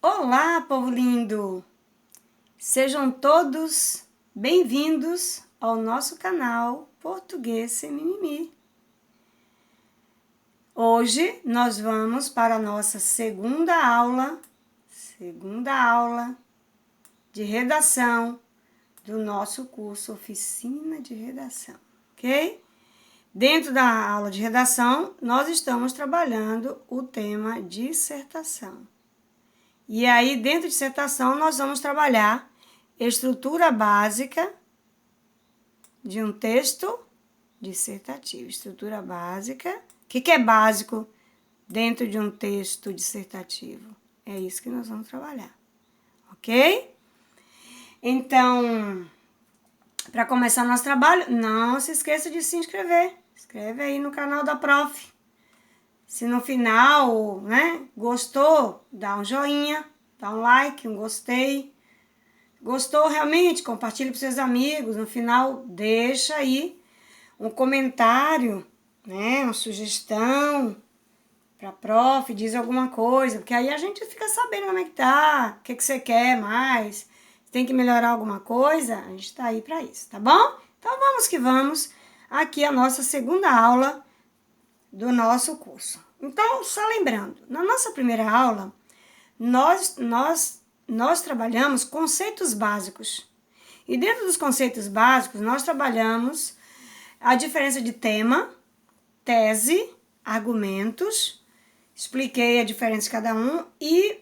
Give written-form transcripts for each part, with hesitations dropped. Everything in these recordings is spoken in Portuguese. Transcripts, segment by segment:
Olá, povo lindo! Sejam todos bem-vindos ao nosso canal Português Sem Mimimi. Hoje nós vamos para a nossa segunda aula de redação do nosso curso Oficina de Redação, ok? Dentro da aula de redação, nós estamos trabalhando o tema dissertação. E aí, dentro de dissertação, nós vamos trabalhar estrutura básica de um texto dissertativo. Estrutura básica. O que é básico dentro de um texto dissertativo? É isso que nós vamos trabalhar, ok? Então, para começar nosso trabalho, não se esqueça de se inscrever. Inscreve aí no canal da Prof. Se no final, gostou, dá um joinha, dá um like, um gostei. Gostou realmente? Compartilhe para seus amigos. No final, deixa aí um comentário, uma sugestão para a Prof, diz alguma coisa, porque aí a gente fica sabendo como é que tá, o que você quer mais, se tem que melhorar alguma coisa, a gente tá aí para isso, tá bom? Então vamos que vamos, aqui a nossa segunda aula do nosso curso. Então, só lembrando, na nossa primeira aula, nós trabalhamos conceitos básicos. E dentro dos conceitos básicos, nós trabalhamos a diferença de tema, tese, argumentos, expliquei a diferença de cada um e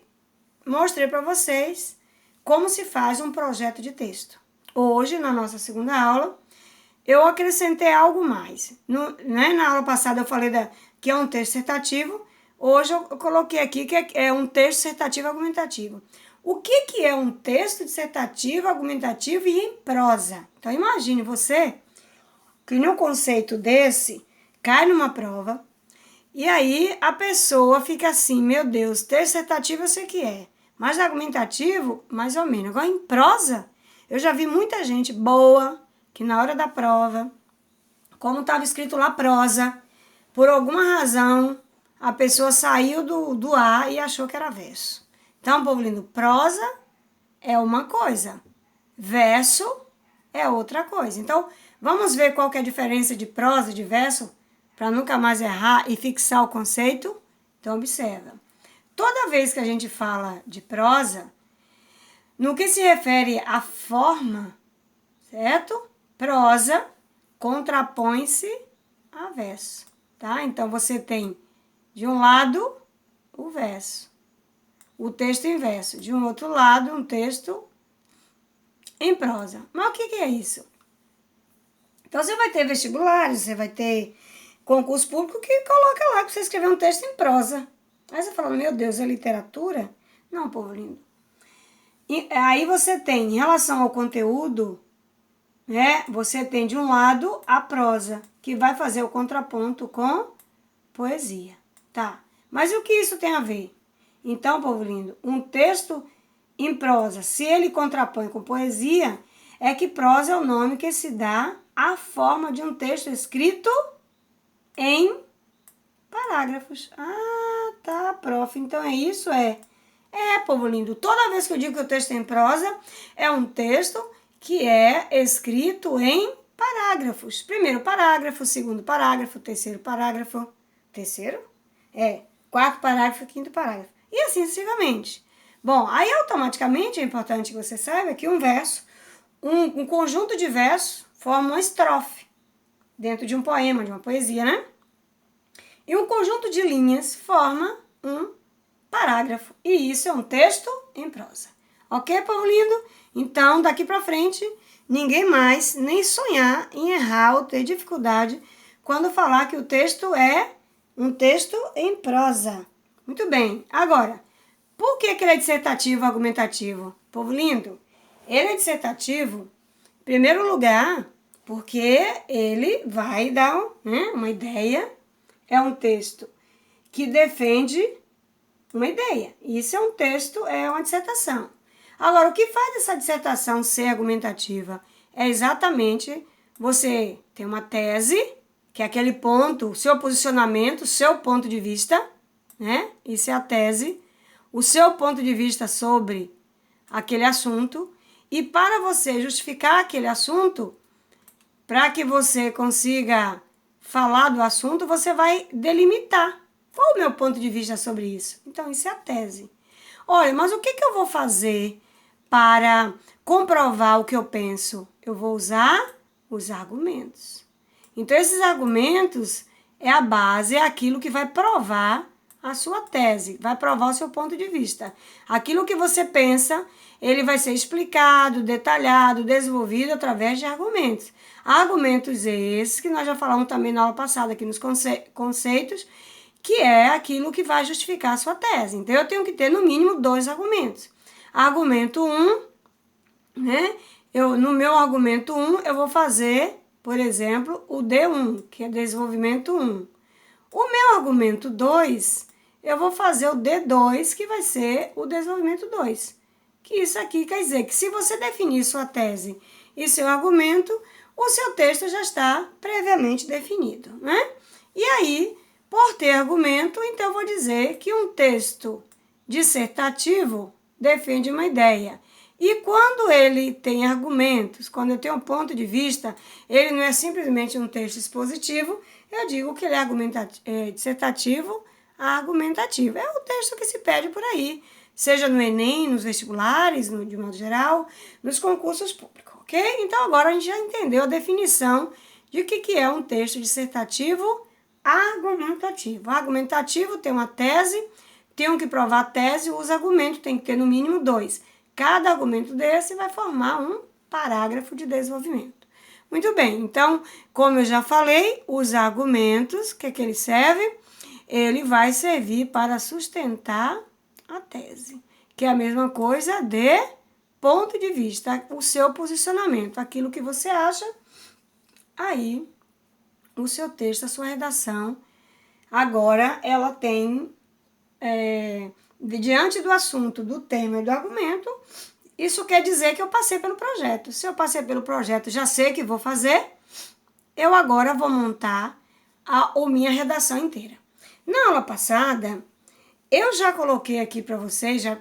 mostrei para vocês como se faz um projeto de texto. Hoje, na nossa segunda aula, eu acrescentei algo mais. Na aula passada eu falei que é um texto dissertativo, hoje eu coloquei aqui que é um texto dissertativo argumentativo. O que é um texto dissertativo, argumentativo e em prosa? Então imagine você que num conceito desse cai numa prova e aí a pessoa fica assim, meu Deus, texto dissertativo eu sei que é, mas argumentativo mais ou menos. Agora em prosa, eu já vi muita gente boa que na hora da prova, como estava escrito lá prosa, por alguma razão, a pessoa saiu do A e achou que era verso. Então, povo lindo, prosa é uma coisa, verso é outra coisa. Então, vamos ver qual que é a diferença de prosa e de verso, para nunca mais errar e fixar o conceito? Então, observa. Toda vez que a gente fala de prosa, no que se refere à forma, certo? Prosa contrapõe-se a verso, tá? Então, você tem, de um lado, o verso, o texto em verso. De um outro lado, um texto em prosa. Mas o que é isso? Então, você vai ter vestibulares, você vai ter concurso público que coloca lá para você escrever um texto em prosa. Aí você fala, meu Deus, é literatura? Não, povo lindo. E aí você tem, em relação ao conteúdo, você tem de um lado a prosa, que vai fazer o contraponto com poesia, tá? Mas o que isso tem a ver? Então, povo lindo, um texto em prosa, se ele contrapõe com poesia, é que prosa é o nome que se dá à forma de um texto escrito em parágrafos. Ah, tá, prof. Então é isso? Povo lindo, toda vez que eu digo que o texto é em prosa, é um texto que é escrito em parágrafos. Primeiro parágrafo, segundo parágrafo, terceiro parágrafo. Terceiro? Quarto parágrafo, quinto parágrafo. E assim sucessivamente. Bom, aí automaticamente é importante que você saiba que um verso, um conjunto de versos, forma uma estrofe dentro de um poema, de uma poesia, né? E um conjunto de linhas forma um parágrafo. E isso é um texto em prosa. Ok, povo lindo? Então, daqui pra frente, ninguém mais nem sonhar em errar ou ter dificuldade quando falar que o texto é um texto em prosa. Muito bem. Agora, por que ele é dissertativo argumentativo? Povo lindo, ele é dissertativo, em primeiro lugar, porque ele vai dar uma ideia. É um texto que defende uma ideia. Isso é um texto, é uma dissertação. Agora, o que faz essa dissertação ser argumentativa? É exatamente você ter uma tese, que é aquele ponto, seu posicionamento, seu ponto de vista, Isso é a tese. o seu ponto de vista sobre aquele assunto, e para você justificar aquele assunto, para que você consiga falar do assunto, você vai delimitar. Qual o meu ponto de vista sobre isso? Então, isso é a tese. Olha, mas o que eu vou fazer para comprovar o que eu penso? Eu vou usar os argumentos. Então, esses argumentos é a base, é aquilo que vai provar a sua tese, vai provar o seu ponto de vista. Aquilo que você pensa, ele vai ser explicado, detalhado, desenvolvido através de argumentos. Argumentos esses que nós já falamos também na aula passada aqui nos conceitos, que é aquilo que vai justificar a sua tese. Então, eu tenho que ter no mínimo 2 argumentos. Argumento 1, né? No meu argumento 1, eu vou fazer, por exemplo, o D1, que é desenvolvimento 1. O meu argumento 2, eu vou fazer o D2, que vai ser o desenvolvimento 2. Que isso aqui quer dizer que se você definir sua tese e seu argumento, o seu texto já está previamente definido, né? E aí, por ter argumento, então eu vou dizer que um texto dissertativo defende uma ideia. E quando ele tem argumentos, quando eu tenho um ponto de vista, ele não é simplesmente um texto expositivo, eu digo que ele é dissertativo, argumentativo. É o texto que se pede por aí, seja no Enem, nos vestibulares, de modo geral, nos concursos públicos, ok? Então agora a gente já entendeu a definição de o que é um texto dissertativo argumentativo. Argumentativo tem uma tese, tenho que provar a tese, os argumentos tem que ter no mínimo 2. Cada argumento desse vai formar um parágrafo de desenvolvimento. Muito bem, então, como eu já falei, os argumentos, o que ele serve? Ele vai servir para sustentar a tese, que é a mesma coisa de ponto de vista, o seu posicionamento, aquilo que você acha, aí o seu texto, a sua redação, agora ela tem, diante do assunto, do tema e do argumento, isso quer dizer que eu passei pelo projeto. Se eu passei pelo projeto, já sei que vou fazer, eu agora vou montar a minha redação inteira. Na aula passada, eu já coloquei aqui para vocês, já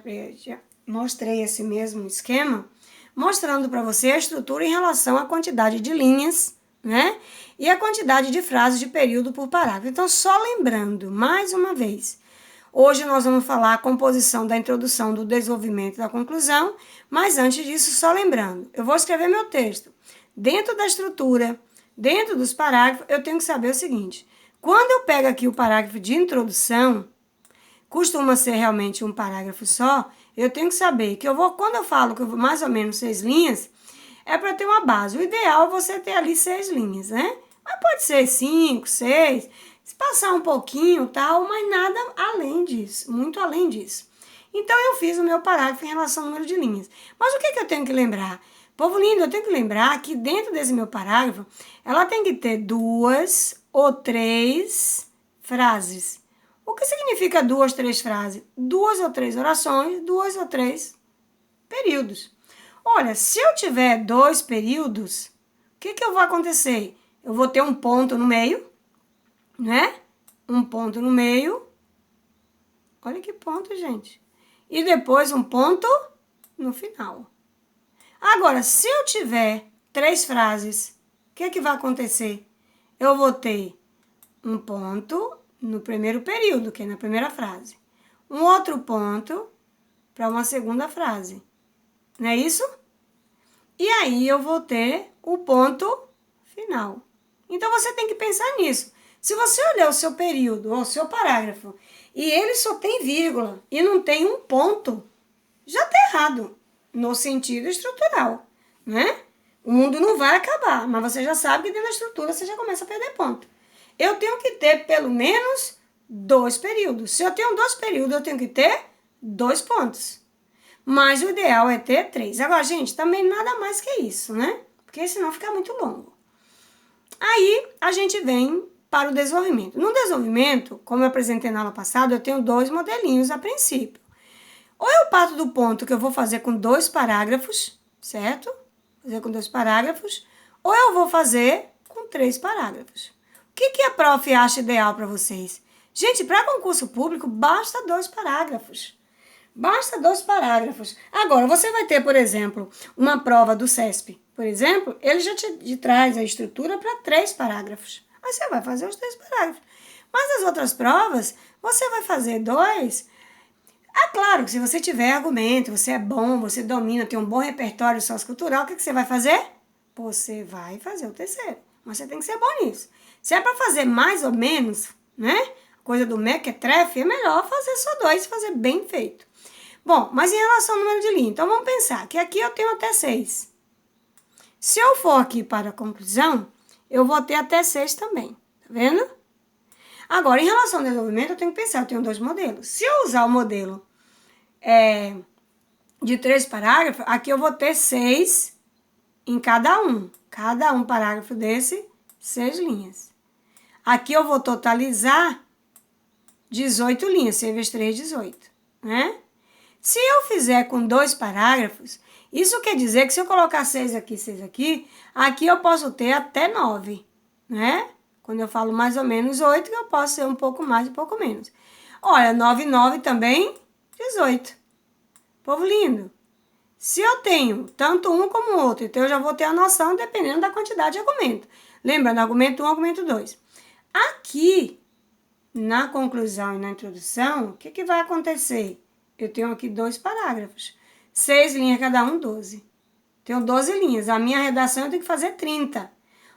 mostrei esse mesmo esquema, mostrando para você a estrutura em relação à quantidade de linhas, né? E a quantidade de frases de período por parágrafo. Então, só lembrando, mais uma vez, hoje nós vamos falar a composição da introdução, do desenvolvimento e da conclusão, mas antes disso, só lembrando, eu vou escrever meu texto. Dentro da estrutura, dentro dos parágrafos, eu tenho que saber o seguinte, quando eu pego aqui o parágrafo de introdução, costuma ser realmente um parágrafo só, eu tenho que saber que quando eu falo que eu vou mais ou menos 6 linhas, é para ter uma base. O ideal é você ter ali 6 linhas, né? Mas pode ser 5, 6, se passar um pouquinho tal, mas nada além disso, muito além disso. Então, eu fiz o meu parágrafo em relação ao número de linhas. Mas o que eu tenho que lembrar? Povo lindo, eu tenho que lembrar que dentro desse meu parágrafo, ela tem que ter 2 ou 3 frases. O que significa 2, 3 frases? 2 ou 3 orações, 2 ou 3 períodos. Olha, se eu tiver 2 períodos, o que vai acontecer? Eu vou ter um ponto no meio, né? Um ponto no meio. Olha que ponto, gente. E depois um ponto no final. Agora, se eu tiver 3 frases, o que vai acontecer? Eu vou ter um ponto no primeiro período, que é na primeira frase. Um outro ponto para uma segunda frase. Não é isso? E aí eu vou ter o ponto final. Então, você tem que pensar nisso. Se você olhar o seu período ou o seu parágrafo e ele só tem vírgula e não tem um ponto, já está errado no sentido estrutural, né? O mundo não vai acabar, mas você já sabe que dentro da estrutura você já começa a perder ponto. Eu tenho que ter pelo menos 2 períodos. Se eu tenho 2 períodos, eu tenho que ter 2 pontos. Mas o ideal é ter 3. Agora, gente, também nada mais que isso, né? Porque senão fica muito longo. Aí, a gente vem para o desenvolvimento. No desenvolvimento, como eu apresentei na aula passada, eu tenho 2 modelinhos a princípio. Ou eu parto do ponto que eu vou fazer com 2 parágrafos, certo? Fazer com 2 parágrafos. Ou eu vou fazer com 3 parágrafos. O que a prof acha ideal para vocês? Gente, para concurso público, basta 2 parágrafos. Basta 2 parágrafos. Agora, você vai ter, por exemplo, uma prova do CESP. Por exemplo, ele já te traz a estrutura para 3 parágrafos. Aí você vai fazer os 3 parágrafos. Mas as outras provas, você vai fazer 2. Ah, claro que se você tiver argumento, você é bom, você domina, tem um bom repertório sociocultural, o que você vai fazer? Você vai fazer o terceiro. Mas você tem que ser bom nisso. Se é para fazer mais ou menos, né? Coisa do mequetrefe, é melhor fazer só 2 e fazer bem feito. Bom, mas em relação ao número de linha, então vamos pensar que aqui eu tenho até 6. Se eu for aqui para a conclusão, eu vou ter até 6 também. Tá vendo? Agora, em relação ao desenvolvimento, eu tenho que pensar, eu tenho 2 modelos. Se eu usar o modelo de 3 parágrafos, aqui eu vou ter 6 em cada um. Cada um parágrafo desse, 6 linhas. Aqui eu vou totalizar 18 linhas, 6 vezes 3, 18, né? Se eu fizer com 2 parágrafos, isso quer dizer que se eu colocar 6 aqui, aqui eu posso ter até 9, né? Quando eu falo mais ou menos 8, eu posso ser um pouco mais e um pouco menos. Olha, 9 e 9 também, 18. Povo lindo. Se eu tenho tanto um como o outro, então eu já vou ter a noção dependendo da quantidade de argumento. Lembrando, argumento 1, argumento 2. Aqui, na conclusão e na introdução, o que vai acontecer? Eu tenho aqui 2 parágrafos. 6 linhas cada um, 12. Tenho 12 linhas. A minha redação eu tenho que fazer 30.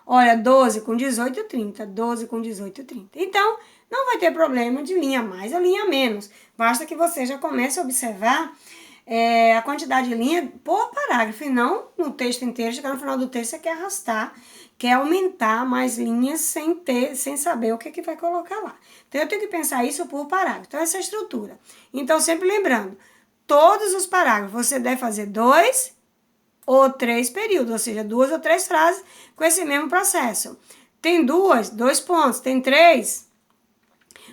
Olha, 12 com 18, 30. 12 com 18, 30. Então, não vai ter problema de linha mais ou linha menos. Basta que você já comece a observar a quantidade de linha por parágrafo. E não no texto inteiro. Chegar no final do texto, você quer arrastar, quer aumentar mais linhas sem saber o que vai colocar lá. Então, eu tenho que pensar isso por parágrafo. Então, essa é a estrutura. Então, sempre lembrando, todos os parágrafos você deve fazer 2 ou 3 períodos, ou seja, 2 ou 3 frases com esse mesmo processo. Tem 2 pontos. Tem 3,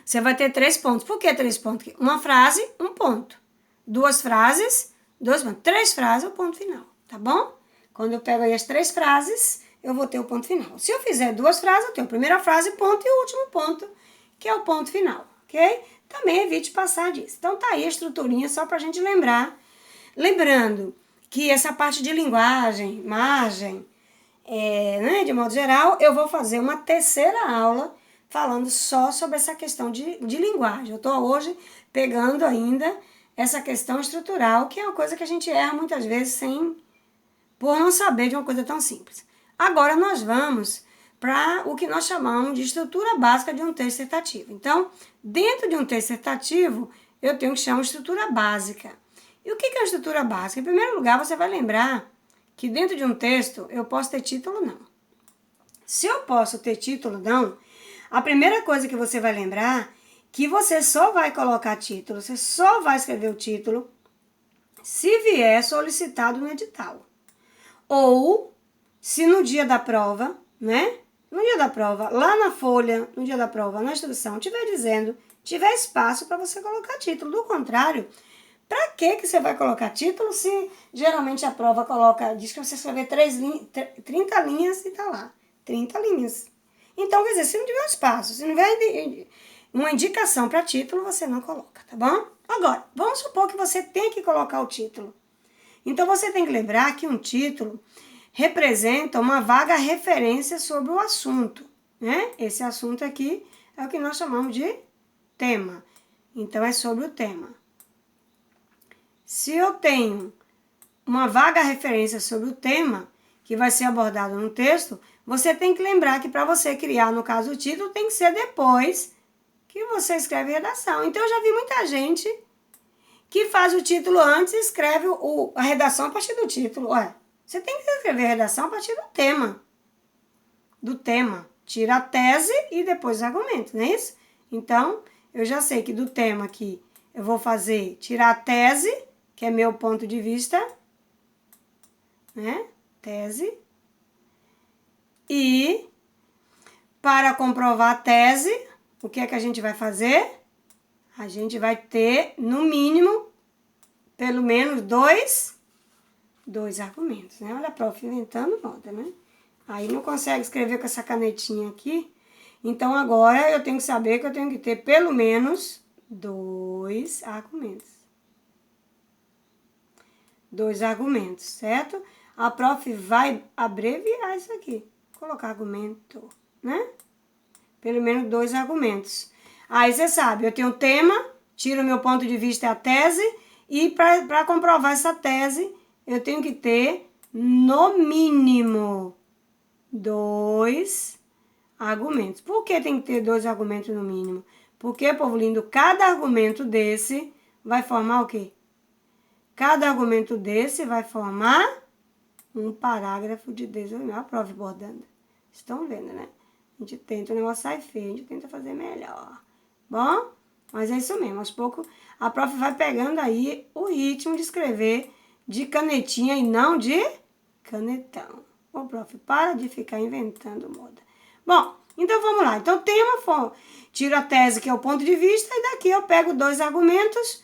você vai ter 3 pontos. Por que 3 pontos? Uma frase, 1 ponto. 2 frases, 2 pontos. 3 frases, o ponto final, tá bom? Quando eu pego aí as 3 frases, eu vou ter o ponto final. Se eu fizer 2 frases, eu tenho a primeira frase, ponto, e o último ponto, que é o ponto final, ok? Também evite passar disso. Então, tá aí a estruturinha só pra gente lembrar. Lembrando que essa parte de linguagem, imagem, né, de modo geral, eu vou fazer uma terceira aula falando só sobre essa questão de linguagem. Eu estou hoje pegando ainda essa questão estrutural, que é uma coisa que a gente erra muitas vezes por não saber de uma coisa tão simples. Agora nós vamos para o que nós chamamos de estrutura básica de um texto dissertativo. Então, dentro de um texto dissertativo, eu tenho que chamar de estrutura básica. E o que é a estrutura básica? Em primeiro lugar, você vai lembrar que dentro de um texto eu posso ter título ou não. Se eu posso ter título ou não, a primeira coisa que você vai lembrar que você só vai colocar título, você só vai escrever o título se vier solicitado no edital. Ou se no dia da prova, né? No dia da prova, lá na folha, no dia da prova, na instrução, tiver espaço para você colocar título. Do contrário, para que você vai colocar título se geralmente a prova diz que você escrever 30 linhas e tá lá. 30 linhas. Então, quer dizer, se não tiver espaço, se não tiver uma indicação para título, você não coloca, tá bom? Agora, vamos supor que você tem que colocar o título. Então, você tem que lembrar que um título representa uma vaga referência sobre o assunto, né? Esse assunto aqui é o que nós chamamos de tema. Então, é sobre o tema. Se eu tenho uma vaga referência sobre o tema que vai ser abordado no texto, você tem que lembrar que para você criar, no caso, o título, tem que ser depois que você escreve a redação. Então, eu já vi muita gente que faz o título antes e escreve a redação a partir do título. Ué, você tem que escrever a redação a partir do tema. Do tema. Tira a tese e depois os argumentos, não é isso? Então, eu já sei que do tema aqui eu vou tirar a tese, que é meu ponto de vista, né? Tese. E, para comprovar a tese, o que é que a gente vai fazer? A gente vai ter, no mínimo, pelo menos dois argumentos, né? Olha a prof inventando moda, né? Aí não consegue escrever com essa canetinha aqui. Então, agora eu tenho que saber que eu tenho que ter pelo menos 2 argumentos. 2 argumentos, certo? A prof vai abreviar isso aqui. Colocar argumento, né? Pelo menos 2 argumentos. Aí você sabe, eu tenho o tema, tiro o meu ponto de vista e a tese, e para comprovar essa tese, eu tenho que ter, no mínimo, 2 argumentos. Por que tem que ter 2 argumentos no mínimo? Porque, povo lindo, cada argumento desse vai formar o quê? Cada argumento desse vai formar um parágrafo de desenvolvimento. A prova bordando. Estão vendo, né? A gente tenta, o negócio sai feio, a gente tenta fazer melhor. Bom? Mas é isso mesmo, aos poucos a prof vai pegando aí o ritmo de escrever de canetinha e não de canetão. Ô, prof, para de ficar inventando moda. Bom, então vamos lá. Então, tema, tiro a tese, que é o ponto de vista, e daqui eu pego 2 argumentos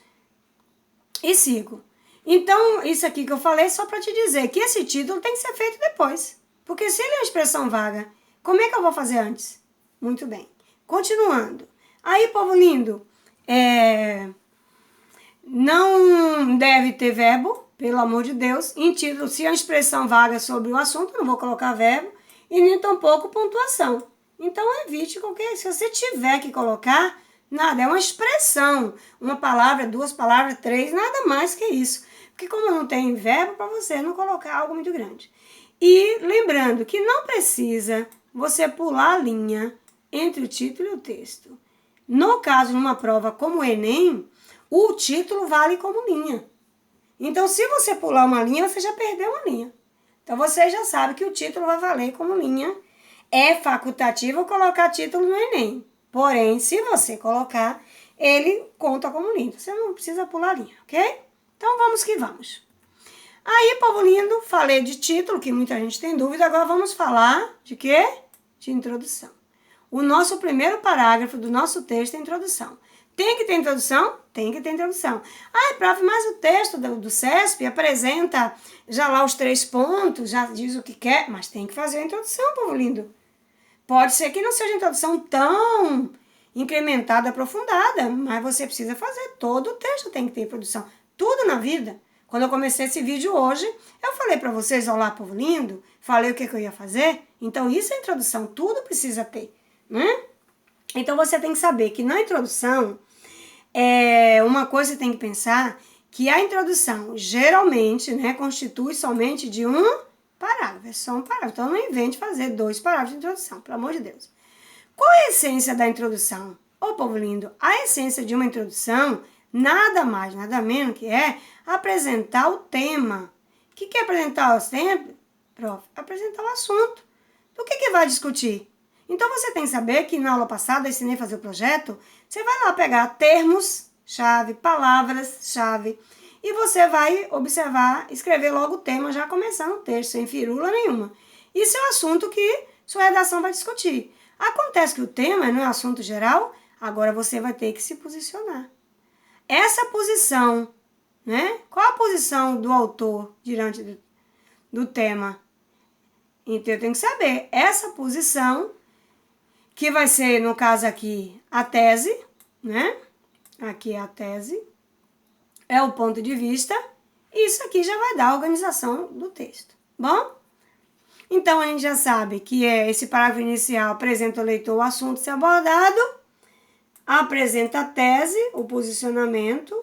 e sigo. Então, isso aqui que eu falei é só para te dizer que esse título tem que ser feito depois. Porque se ele é uma expressão vaga, como é que eu vou fazer antes? Muito bem. Continuando. Aí, povo lindo, não deve ter verbo, pelo amor de Deus. Em título, se é uma expressão vaga sobre o assunto, não vou colocar verbo e nem tampouco pontuação. Então, evite qualquer... Se você tiver que colocar, nada, é uma expressão. Uma palavra, 2 palavras, 3, nada mais que isso. Porque como não tem verbo, para você não colocar algo muito grande. E lembrando que não precisa você pular a linha entre o título e o texto. No caso, numa prova como o Enem, o título vale como linha. Então, se você pular uma linha, você já perdeu uma linha. Então, você já sabe que o título vai valer como linha. É facultativo colocar título no Enem. Porém, se você colocar, ele conta como linha. Você não precisa pular a linha, ok? Então, vamos que vamos. Aí, povo lindo, falei de título, que muita gente tem dúvida. Agora, vamos falar de quê? De introdução. O nosso primeiro parágrafo do nosso texto é introdução. Tem que ter introdução? Tem que ter introdução. Ah, prof, mas o texto do CESP apresenta já lá os 3 pontos, já diz o que quer, mas tem que fazer a introdução, povo lindo. Pode ser que não seja introdução tão incrementada, aprofundada, mas você precisa fazer. Todo o texto tem que ter introdução. Tudo na vida. Quando eu comecei esse vídeo hoje, eu falei para vocês, olá, povo lindo, falei o que eu ia fazer. Então, isso é introdução, tudo precisa ter, né? Então, você tem que saber que na introdução, uma coisa que você tem que pensar, que a introdução geralmente, né, constitui somente de um parágrafo, é só um parágrafo. Então, não invente fazer 2 parágrafos de introdução, pelo amor de Deus. Qual é a essência da introdução? Ô, povo lindo, a essência de uma introdução, nada mais, nada menos que é apresentar o tema. O que é apresentar o tema, prof? Apresentar o assunto. Do que vai discutir? Então, você tem que saber que na aula passada, eu ensinei a fazer o projeto, você vai lá pegar termos-chave, palavras-chave, e você vai observar, escrever logo o tema, já começando o texto, sem firula nenhuma. Isso é o assunto que sua redação vai discutir. Acontece que o tema não é assunto geral, agora você vai ter que se posicionar. Essa posição, né? Qual a posição do autor diante do tema? Então, eu tenho que saber essa posição, que vai ser, no caso aqui, a tese, né? Aqui é a tese, é o ponto de vista, e isso aqui já vai dar a organização do texto, bom? Então, a gente já sabe que esse parágrafo inicial apresenta ao leitor o assunto a ser abordado, apresenta a tese, o posicionamento,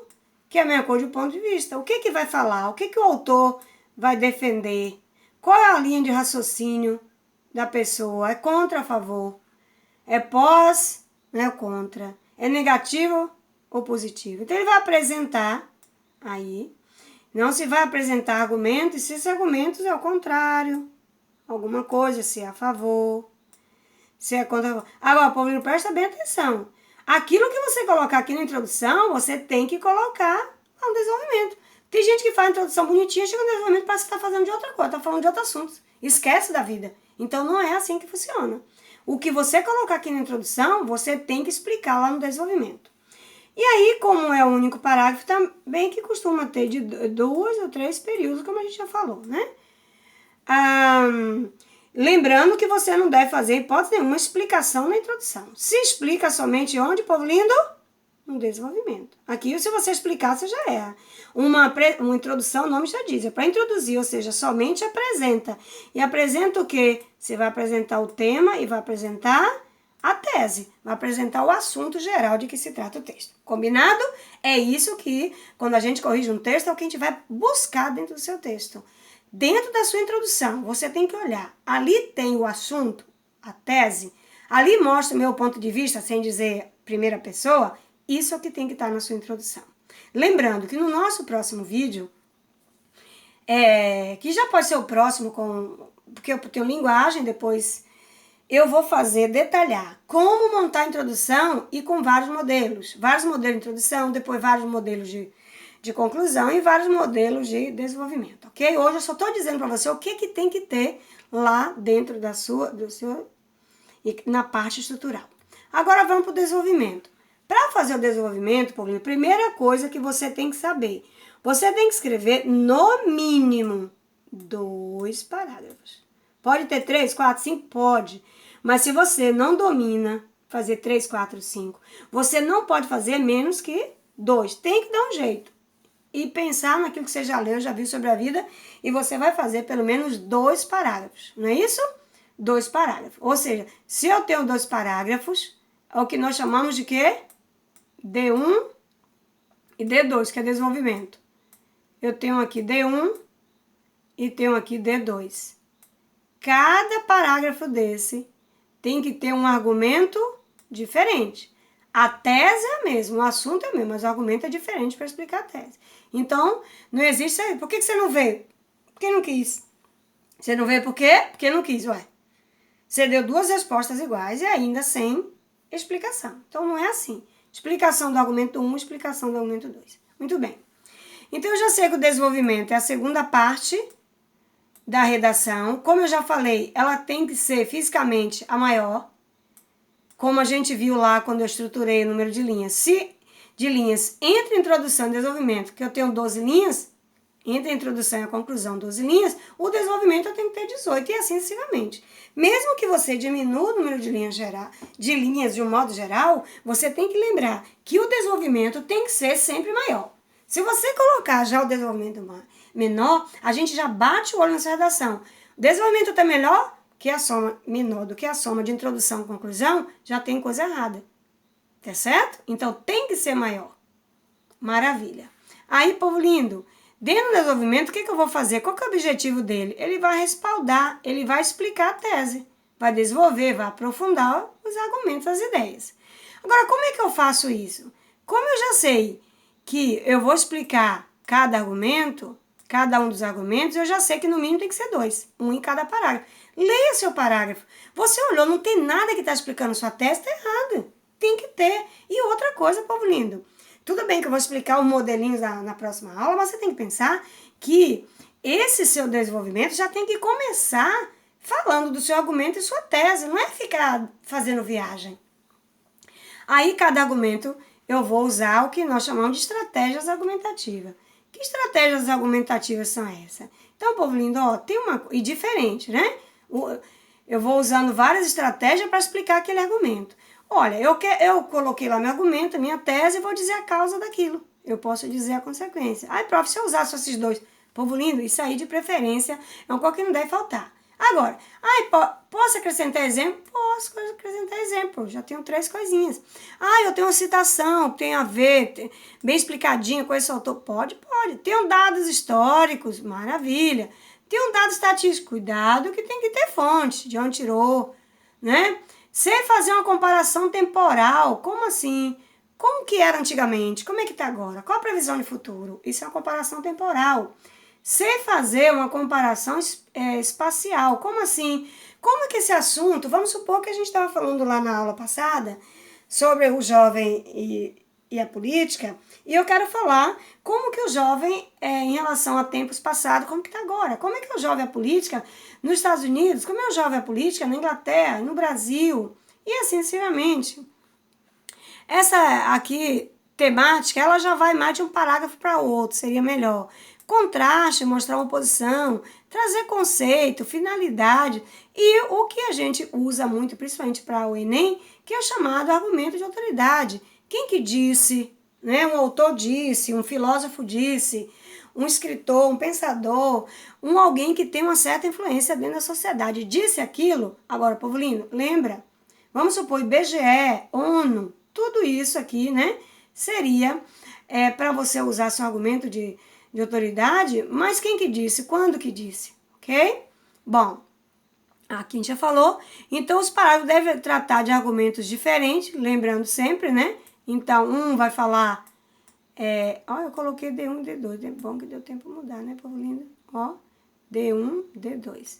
que é a mesma coisa do ponto de vista. O que vai falar? O que o autor vai defender? Qual é a linha de raciocínio da pessoa? É contra, a favor? É pós, né, contra? É negativo ou positivo? Então, ele vai apresentar aí. Não se vai apresentar argumentos, e se esses argumentos é o contrário. Alguma coisa, se é a favor, se é contra. Agora, povo, não presta bem atenção. Aquilo que você colocar aqui na introdução, você tem que colocar lá no desenvolvimento. Tem gente que faz a introdução bonitinha, chega no desenvolvimento, parece que está fazendo de outra coisa, está falando de outros assuntos. Esquece da vida. Então, não é assim que funciona. O que você colocar aqui na introdução, você tem que explicar lá no desenvolvimento. E aí, como é o único parágrafo, também que costuma ter de 2 ou 3 períodos, como a gente já falou, né? Lembrando que você não deve fazer, hipótese nenhuma, explicação na introdução. Se explica somente onde, povo lindo? um desenvolvimento. Aqui, se você explicar, você já erra. Uma introdução, o nome já diz, é para introduzir, ou seja, somente apresenta. E apresenta o quê? Você vai apresentar o tema e vai apresentar a tese, vai apresentar o assunto geral de que se trata o texto. Combinado? É isso que, quando a gente corrige um texto, é o que a gente vai buscar dentro do seu texto. Dentro da sua introdução, você tem que olhar. Ali tem o assunto, a tese. Ali mostra o meu ponto de vista, sem dizer primeira pessoa. Isso é o que tem que estar na sua introdução. Lembrando que no nosso próximo vídeo, que já pode ser o próximo, porque eu tenho linguagem, depois eu vou detalhar como montar a introdução e com vários modelos. Vários modelos de introdução, depois vários modelos de conclusão e vários modelos de desenvolvimento, ok? Hoje eu só estou dizendo para você o que tem que ter lá dentro na parte estrutural. Agora vamos para o desenvolvimento. Para fazer o desenvolvimento, Paulinho, a primeira coisa que você tem que saber, você tem que escrever no mínimo 2 parágrafos. Pode ter 3, 4, 5? Pode. Mas se você não domina fazer 3, 4, 5, você não pode fazer menos que 2. Tem que dar um jeito. E pensar naquilo que você já leu, já viu sobre a vida, e você vai fazer pelo menos 2 parágrafos. Não é isso? 2 parágrafos. Ou seja, se eu tenho 2 parágrafos, é o que nós chamamos de quê? D1 e D2, que é desenvolvimento. Eu tenho aqui D1 e tenho aqui D2. Cada parágrafo desse tem que ter um argumento diferente. A tese é a mesma, o assunto é o mesmo, mas o argumento é diferente para explicar a tese. Então, não existe isso aí. Por que você não veio? Porque não quis. Você não veio por quê? Porque não quis, ué. Você deu 2 respostas iguais e ainda sem explicação. Então, não é assim. Explicação do argumento 1, explicação do argumento 2. Muito bem. Então, eu já sei que o desenvolvimento é a segunda parte da redação. Como eu já falei, ela tem que ser fisicamente a maior. Como a gente viu lá quando eu estruturei o número de linhas. Se de linhas entre introdução e desenvolvimento, que eu tenho 12 linhas, entre a introdução e a conclusão, 12 linhas, o desenvolvimento eu tenho que ter 18 e assim sucessivamente. Mesmo que você diminua o número de linhas de um modo geral, você tem que lembrar que o desenvolvimento tem que ser sempre maior. Se você colocar já o desenvolvimento menor, a gente já bate o olho nessa redação. O desenvolvimento está menor do que a soma de introdução e conclusão, já tem coisa errada. Tá certo? Então tem que ser maior. Maravilha. Aí, povo lindo, dentro do desenvolvimento, o que eu vou fazer? Qual que é o objetivo dele? Ele vai respaldar, ele vai explicar a tese, vai desenvolver, vai aprofundar os argumentos, as ideias. Agora, como é que eu faço isso? Como eu já sei que eu vou explicar cada argumento, cada um dos argumentos, eu já sei que no mínimo tem que ser 2, um em cada parágrafo. Leia seu parágrafo. Você olhou, não tem nada que está explicando sua tese, está errado. Tem que ter. E outra coisa, povo lindo, tudo bem que eu vou explicar os modelinhos na próxima aula, mas você tem que pensar que esse seu desenvolvimento já tem que começar falando do seu argumento e sua tese, não é ficar fazendo viagem. Aí, cada argumento, eu vou usar o que nós chamamos de estratégias argumentativas. Que estratégias argumentativas são essas? Então, povo lindo, ó, tem uma... E diferente, né? Eu vou usando várias estratégias para explicar aquele argumento. Olha, eu coloquei lá meu argumento, minha tese, e vou dizer a causa daquilo. Eu posso dizer a consequência. Ai, prof, se eu usar só esses 2, povo lindo, isso aí de preferência é uma coisa que não deve faltar. Agora, posso acrescentar exemplo? Posso acrescentar exemplo, já tenho 3 coisinhas. Eu tenho uma citação, tem a ver, bem explicadinha com esse autor. Pode. Tenho dados históricos, maravilha. Tem um dado estatístico, cuidado que tem que ter fonte, de onde tirou, né? Sei fazer uma comparação temporal, como assim? Como que era antigamente? Como é que está agora? Qual a previsão de futuro? Isso é uma comparação temporal. Sei fazer uma comparação espacial, como assim? Como é que esse assunto, vamos supor que a gente estava falando lá na aula passada sobre o jovem e a política, e eu quero falar como que o jovem, em relação a tempos passados, como que está agora? Como é que é o jovem e a política nos Estados Unidos? Como é o jovem e a política na Inglaterra, no Brasil? E assim, sinceramente. Essa aqui, temática, ela já vai mais de um parágrafo para outro, seria melhor. Contraste, mostrar uma posição, trazer conceito, finalidade e o que a gente usa muito, principalmente para o Enem, que é o chamado argumento de autoridade, Quem que disse, né? Um autor disse, um filósofo disse, um escritor, um pensador, alguém que tem uma certa influência dentro da sociedade. Disse aquilo. Agora, povo lindo, lembra? Vamos supor, IBGE, ONU, tudo isso aqui, né? Seria para você usar seu argumento de autoridade, mas quem que disse? Quando que disse? Ok? Bom, aqui a gente já falou. Então, os parágrafos devem tratar de argumentos diferentes, lembrando sempre, né? Então, um vai falar... eu coloquei D1 e D2. É bom que deu tempo para mudar, né, povo lindo? Ó, D1, D2.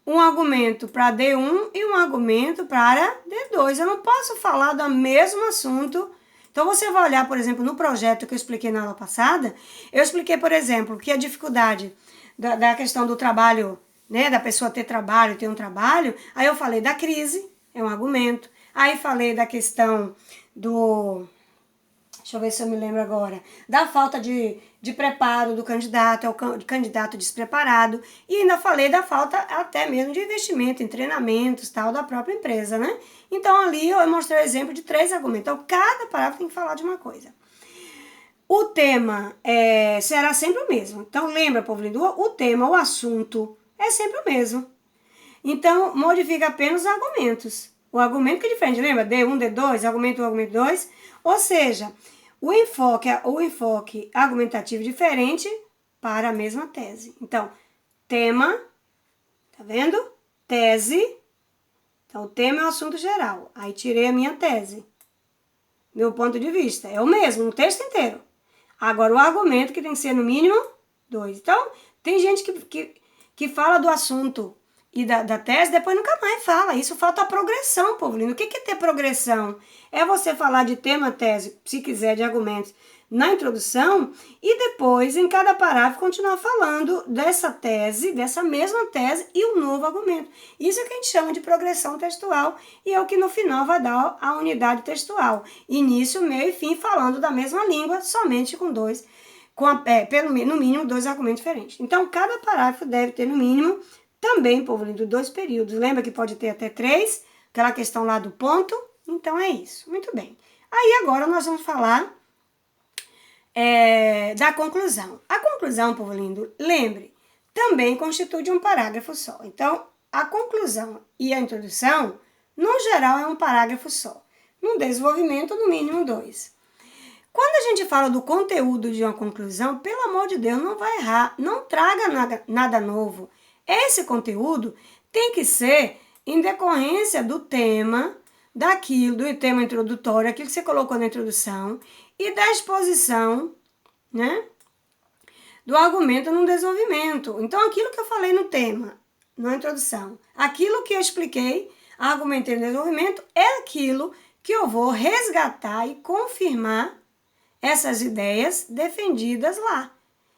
Um argumento para D1 e um argumento para D2. Eu não posso falar do mesmo assunto. Então, você vai olhar, por exemplo, no projeto que eu expliquei na aula passada, eu expliquei, por exemplo, que a dificuldade da questão do trabalho, né, da pessoa ter trabalho, ter um trabalho, aí eu falei da crise, é um argumento. Aí falei da questão do... Deixa eu ver se eu me lembro agora. Da falta de preparo do candidato, é o candidato despreparado. E ainda falei da falta até mesmo de investimento em treinamentos, tal, da própria empresa, né? Então, ali eu mostrei o exemplo de 3 argumentos. Então, cada parágrafo tem que falar de uma coisa. O tema será sempre o mesmo. Então, lembra, povo lindo, o tema, o assunto é sempre o mesmo. Então, modifica apenas os argumentos. O argumento que é diferente, lembra? D1, D2, argumento 1, argumento 2. Ou seja, o enfoque argumentativo diferente para a mesma tese. Então, tema, tá vendo? Tese. Então, o tema é o assunto geral. Aí, tirei a minha tese. Meu ponto de vista. É o mesmo, no texto inteiro. Agora, o argumento que tem que ser, no mínimo, 2. Então, tem gente que fala do assunto e da tese, depois nunca mais fala. Isso falta a progressão, povo lindo. O que é ter progressão? É você falar de tema, tese, se quiser, de argumentos, na introdução, e depois, em cada parágrafo, continuar falando dessa tese, dessa mesma tese, e um novo argumento. Isso é o que a gente chama de progressão textual, e é o que no final vai dar a unidade textual. Início, meio e fim, falando da mesma língua, somente com dois, no mínimo, 2 argumentos diferentes. Então, cada parágrafo deve ter, no mínimo, também, povo lindo, 2 períodos. Lembra que pode ter até 3, aquela questão lá do ponto? Então, é isso. Muito bem. Aí, agora, nós vamos falar da conclusão. A conclusão, povo lindo, lembre, também constitui de um parágrafo só. Então, a conclusão e a introdução, no geral, é um parágrafo só. No desenvolvimento, no mínimo 2. Quando a gente fala do conteúdo de uma conclusão, pelo amor de Deus, não vai errar, não traga nada novo. Esse conteúdo tem que ser em decorrência do tema, do tema introdutório, aquilo que você colocou na introdução, e da exposição, né, do argumento no desenvolvimento. Então, aquilo que eu falei no tema, na introdução, aquilo que eu expliquei, argumentei no desenvolvimento, é aquilo que eu vou resgatar e confirmar essas ideias defendidas lá.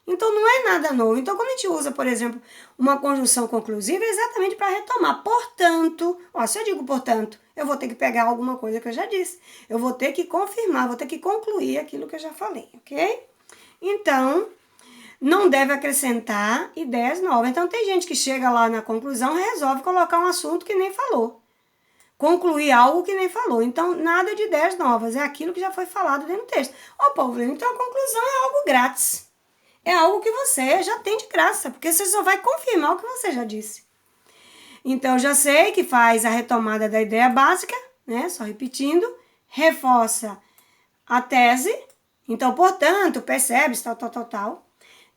Então, não é nada novo. Então, quando a gente usa, por exemplo, uma conjunção conclusiva, é exatamente para retomar. Portanto, se eu digo portanto, eu vou ter que pegar alguma coisa que eu já disse. Eu vou ter que confirmar, vou ter que concluir aquilo que eu já falei, ok? Então, não deve acrescentar ideias novas. Então, tem gente que chega lá na conclusão e resolve colocar um assunto que nem falou. Concluir algo que nem falou. Então, nada de ideias novas. É aquilo que já foi falado dentro do texto. Povo, então a conclusão é algo grátis. É algo que você já tem de graça, porque você só vai confirmar o que você já disse. Então, eu já sei que faz a retomada da ideia básica, né? Só repetindo, reforça a tese. Então, portanto, percebe, tal.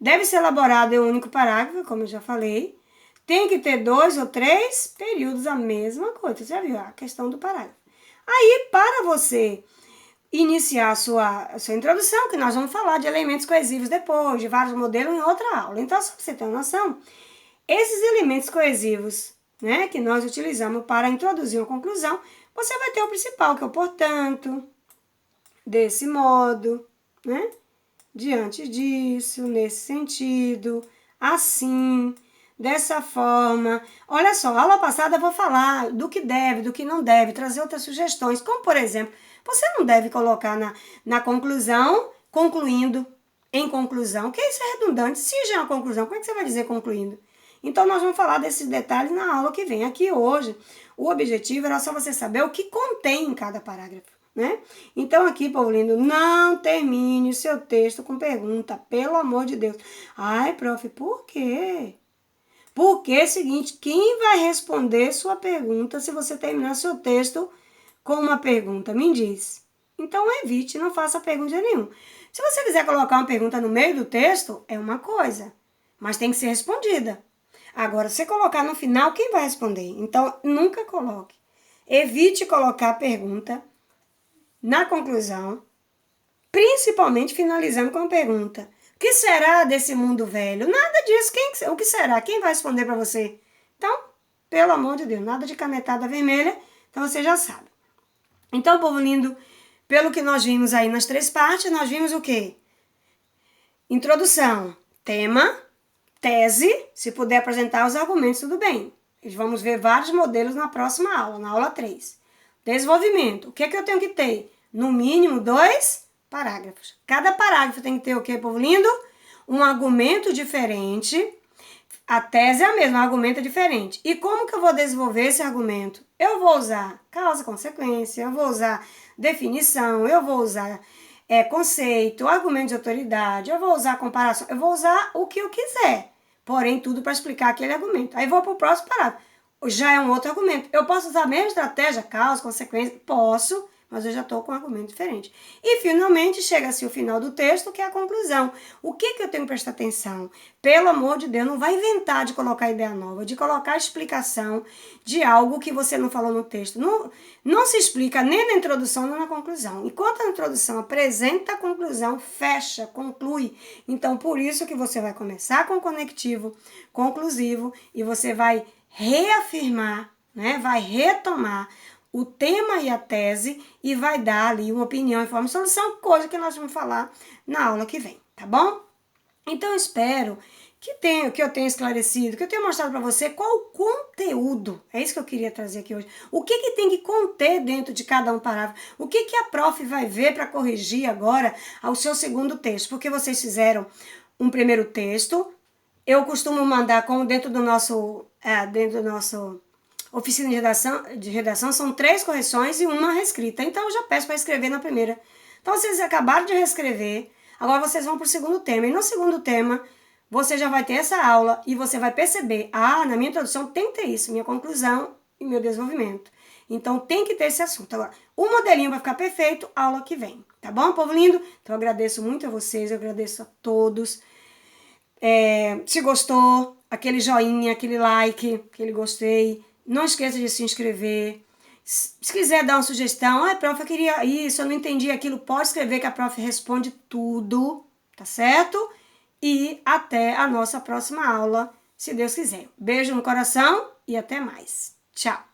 Deve ser elaborado em um único parágrafo, como eu já falei. Tem que ter 2 ou 3 períodos, a mesma coisa. Você já viu a questão do parágrafo. Aí, para você iniciar a sua introdução, que nós vamos falar de elementos coesivos depois, de vários modelos em outra aula. Então, só para você ter uma noção, esses elementos coesivos, né, que nós utilizamos para introduzir uma conclusão, você vai ter o principal, que é o portanto, desse modo, né, diante disso, nesse sentido, assim, dessa forma. Olha só, aula passada eu vou falar do que deve, do que não deve, trazer outras sugestões, como por exemplo, você não deve colocar na conclusão, concluindo, em conclusão, que isso é redundante. Se já é uma conclusão, como é que você vai dizer concluindo? Então, nós vamos falar desses detalhes na aula que vem. Aqui hoje, o objetivo era só você saber o que contém em cada parágrafo. né? Então aqui, povo lindo, não termine o seu texto com pergunta, pelo amor de Deus. Ai, prof, por quê? Porque é o seguinte, quem vai responder sua pergunta se você terminar seu texto com uma pergunta? Me diz. Então evite, não faça pergunta nenhuma. Se você quiser colocar uma pergunta no meio do texto, é uma coisa, mas tem que ser respondida. Agora, se você colocar no final, quem vai responder? Então, nunca coloque. Evite colocar a pergunta na conclusão, principalmente finalizando com a pergunta. O que será desse mundo velho? Nada disso. O que será? Quem vai responder para você? Então, pelo amor de Deus, nada de canetada vermelha. Então, você já sabe. Então, povo lindo, pelo que nós vimos aí nas 3 partes, nós vimos o quê? Introdução, tema, tese, se puder apresentar os argumentos, tudo bem. Vamos ver vários modelos na próxima aula, na aula 3. Desenvolvimento, o que é que eu tenho que ter? No mínimo 2 parágrafos. Cada parágrafo tem que ter o quê, povo lindo? Um argumento diferente. A tese é a mesma, o argumento é diferente. E como que eu vou desenvolver esse argumento? Eu vou usar causa e consequência, eu vou usar definição, eu vou usar conceito, argumento de autoridade, eu vou usar comparação, eu vou usar o que eu quiser. Porém, tudo para explicar aquele argumento. Aí vou para o próximo parágrafo. Já é um outro argumento. Eu posso usar a mesma estratégia, causa, consequência? Posso, mas eu já estou com um argumento diferente. E, finalmente, chega-se o final do texto, que é a conclusão. O que eu tenho que prestar atenção? Pelo amor de Deus, não vai inventar de colocar ideia nova, de colocar explicação de algo que você não falou no texto. Não se explica nem na introdução, nem na conclusão. Enquanto a introdução apresenta a conclusão, fecha, conclui. Então, por isso que você vai começar com o conectivo conclusivo e você vai reafirmar, né? Vai retomar o tema e a tese e vai dar ali uma opinião, informe e solução, coisa que nós vamos falar na aula que vem, tá bom? Então, eu espero que eu tenha esclarecido, que eu tenha mostrado para você qual o conteúdo, é isso que eu queria trazer aqui hoje, o que tem que conter dentro de cada um parágrafo, o que a prof vai ver para corrigir agora ao seu segundo texto, porque vocês fizeram um primeiro texto, eu costumo mandar como dentro do nosso oficina de redação são 3 correções e uma reescrita. Então, eu já peço para escrever na primeira. Então, vocês acabaram de reescrever, agora vocês vão para o segundo tema. E no segundo tema, você já vai ter essa aula e você vai perceber, na minha introdução tem que ter isso, minha conclusão e meu desenvolvimento. Então, tem que ter esse assunto. Agora, o modelinho vai ficar perfeito, aula que vem. Tá bom, povo lindo? Então, eu agradeço muito a vocês, eu agradeço a todos. Se gostou, aquele joinha, aquele like, aquele gostei. Não esqueça de se inscrever. Se quiser dar uma sugestão, prof, eu queria isso, eu não entendi aquilo, pode escrever que a prof responde tudo, tá certo? E até a nossa próxima aula, se Deus quiser. Beijo no coração e até mais. Tchau!